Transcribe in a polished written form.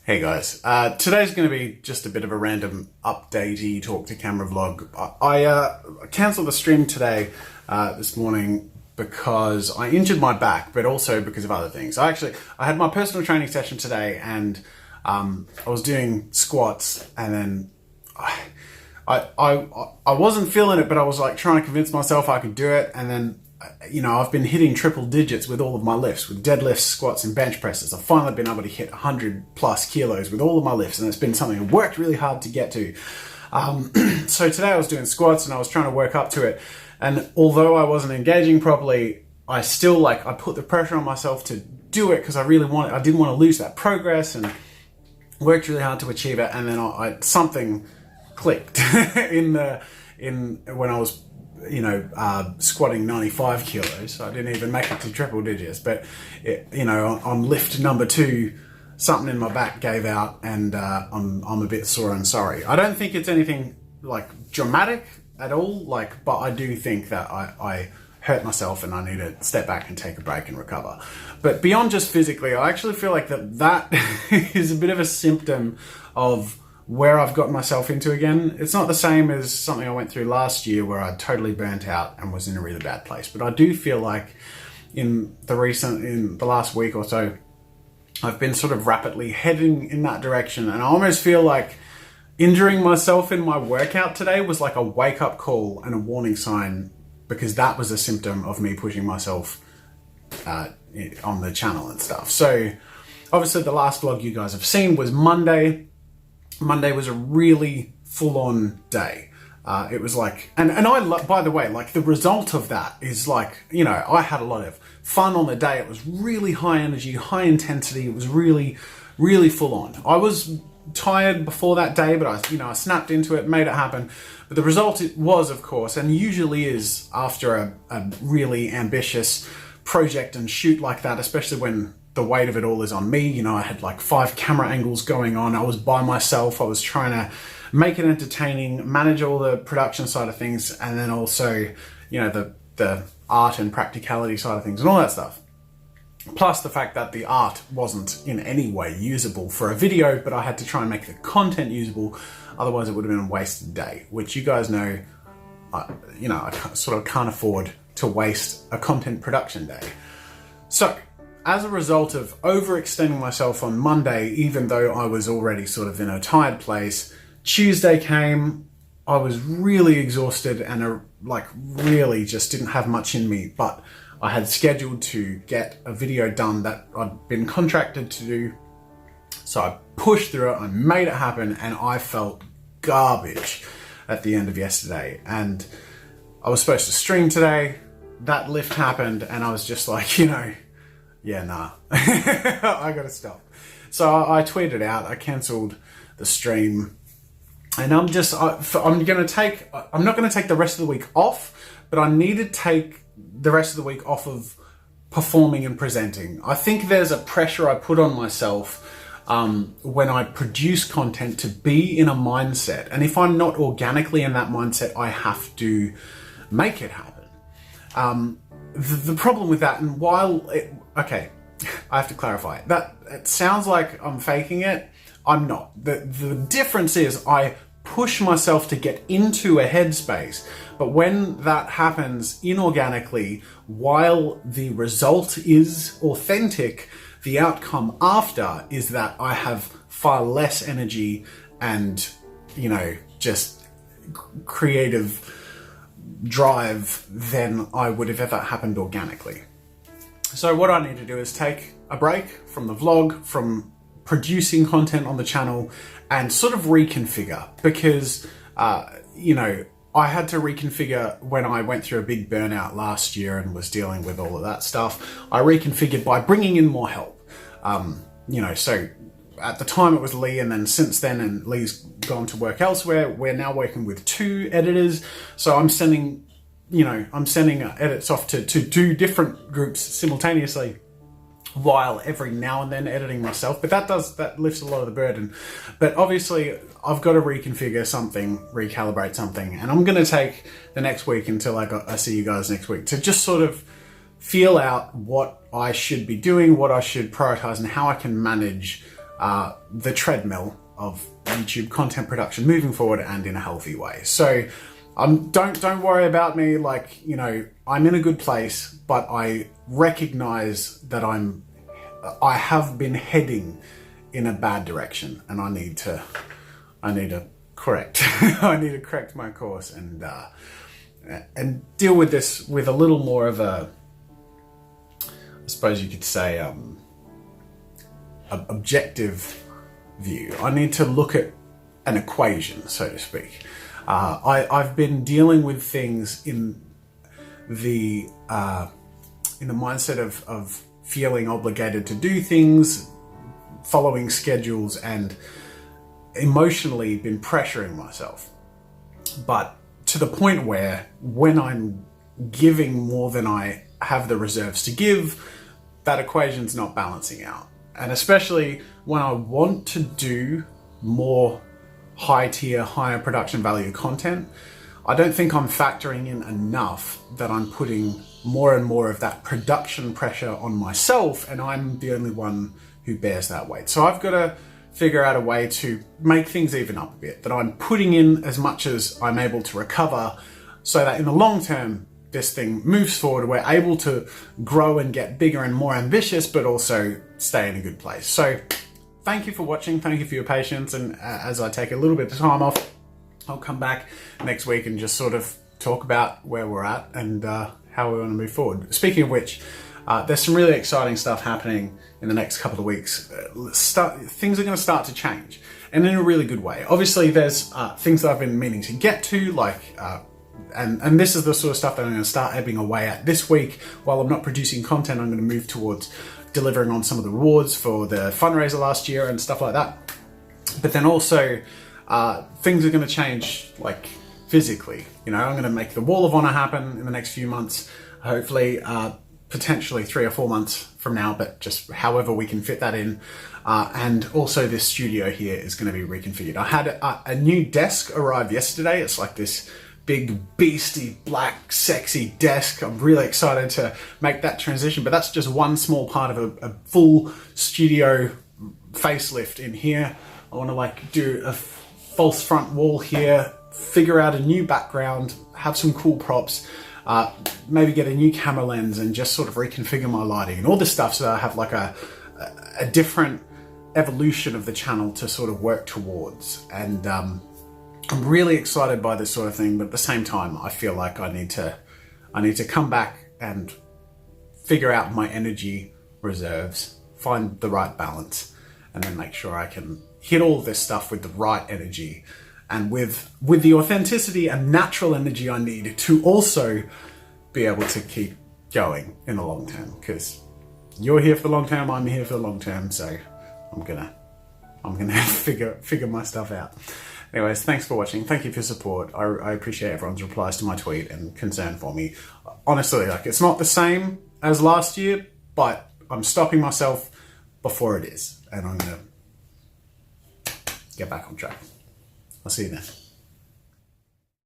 Hey guys, today's going to be just a bit of a random updatey talk to camera vlog. I cancelled the stream today, this morning, because I injured my back, but also because of other things. I had my personal training session today, and I was doing squats, and then I wasn't feeling it, but I was like trying to convince myself I could do it, and then I've been hitting triple digits with all of my lifts, with deadlifts, squats, and bench presses. I've finally been able to hit 100 plus kilos with all of my lifts, and it's been something I worked really hard to get to. So today I was doing squats and I was trying to work up to it. And although I wasn't engaging properly, I still I put the pressure on myself to do it because I didn't want to lose that progress, and worked really hard to achieve it. And then something clicked when I was squatting 95 kilos. I didn't even make it to triple digits, but on lift number 2, something in my back gave out, and I'm a bit sore and sorry. I don't think it's anything dramatic at all, but I do think that I hurt myself and I need to step back and take a break and recover. But beyond just physically, I actually feel like that is a bit of a symptom of where I've gotten myself into again. It's not the same as something I went through last year where I totally burnt out and was in a really bad place. But I do feel like in the last week or so, I've been sort of rapidly heading in that direction. And I almost feel like injuring myself in my workout today was like a wake-up call and a warning sign, because that was a symptom of me pushing myself on the channel and stuff. So obviously the last vlog you guys have seen was Monday. Monday was a really full-on day. It was by the way, the result of that is I had a lot of fun on the day. It was really high energy, high intensity. It was really, really full on. I was tired before that day, but I snapped into it, made it happen. But the result was, of course, and usually is after a really ambitious project and shoot like that, especially when the weight of it all is on me. I had 5 camera angles going on. I was by myself. I was trying to make it entertaining, manage all the production side of things, and then also, the art and practicality side of things and all that stuff. Plus the fact that the art wasn't in any way usable for a video, but I had to try and make the content usable. Otherwise it would have been a wasted day, which you guys know, I sort of can't afford to waste a content production day. So, as a result of overextending myself on Monday, even though I was already sort of in a tired place, Tuesday came, I was really exhausted and really just didn't have much in me, but I had scheduled to get a video done that I'd been contracted to do. So I pushed through it, I made it happen, and I felt garbage at the end of yesterday. And I was supposed to stream today, that lift happened, and I was just yeah, nah, I gotta stop. So I tweeted out, I cancelled the stream, and I'm not gonna take the rest of the week off, but I need to take the rest of the week off of performing and presenting. I think there's a pressure I put on myself when I produce content to be in a mindset, and if I'm not organically in that mindset, I have to make it happen. The problem with that, and I have to clarify that it sounds like I'm faking it. I'm not. The difference is I push myself to get into a headspace, but when that happens inorganically, while the result is authentic, the outcome after is that I have far less energy and, just creative drive than I would have ever happened organically. So what I need to do is take a break from the vlog, from producing content on the channel, and sort of reconfigure, because I had to reconfigure when I went through a big burnout last year and was dealing with all of that stuff. I reconfigured by bringing in more help. So at the time it was Lee, and then since then, and Lee's gone to work elsewhere, we're now working with 2 editors. So I'm sending edits off to 2 different groups simultaneously, while every now and then editing myself. But that lifts a lot of the burden. But obviously I've got to reconfigure something, recalibrate something, and I'm going to take the next week until I see you guys next week to just sort of feel out what I should be doing, what I should prioritize, and how I can manage the treadmill of YouTube content production moving forward and in a healthy way. So don't worry about me. Like, you know, I'm in a good place, but I recognize that I have been heading in a bad direction, and I need to correct. I need to correct my course and deal with this with a little more of a, I suppose you could say, objective view. I need to look at an equation, so to speak. I've been dealing with things in the mindset of feeling obligated to do things, following schedules, and emotionally been pressuring myself. But to the point where when I'm giving more than I have the reserves to give, that equation's not balancing out. And especially when I want to do more high tier, higher production value content, I don't think I'm factoring in enough that I'm putting more and more of that production pressure on myself, and I'm the only one who bears that weight. So I've got to figure out a way to make things even up a bit, that I'm putting in as much as I'm able to recover, so that in the long term, this thing moves forward, we're able to grow and get bigger and more ambitious, but also stay in a good place. So thank you for watching, thank you for your patience, and as I take a little bit of time off, I'll come back next week and just sort of talk about where we're at and how we want to move forward. Speaking of which, there's some really exciting stuff happening in the next couple of weeks. Things are going to start to change, and in a really good way. Obviously, there's things that I've been meaning to get to, like, and this is the sort of stuff that I'm going to start ebbing away at this week. While I'm not producing content, I'm going to move towards delivering on some of the rewards for the fundraiser last year and stuff like that. But then also, things are going to change, like, physically. You know, I'm going to make the Wall of Honor happen in the next few months, hopefully, potentially 3 or 4 months from now, but just however we can fit that in. And also this studio here is going to be reconfigured. I had a new desk arrive yesterday. It's like this big beastie black sexy desk. I'm really excited to make that transition, but that's just one small part of a full studio facelift in here. I want to like do a false front wall here, figure out a new background, have some cool props, maybe get a new camera lens and just sort of reconfigure my lighting and all this stuff, so that I have like a different evolution of the channel to sort of work towards. And I'm really excited by this sort of thing, but at the same time, I feel like I need to come back and figure out my energy reserves, find the right balance, and then make sure I can hit all this stuff with the right energy and with the authenticity and natural energy I need to also be able to keep going in the long term. Because you're here for the long term, I'm here for the long term, so I'm gonna figure my stuff out. Anyways, thanks for watching. Thank you for your support. I appreciate everyone's replies to my tweet and concern for me. Honestly, like, it's not the same as last year, but I'm stopping myself before it is, and I'm gonna get back on track. I'll see you then.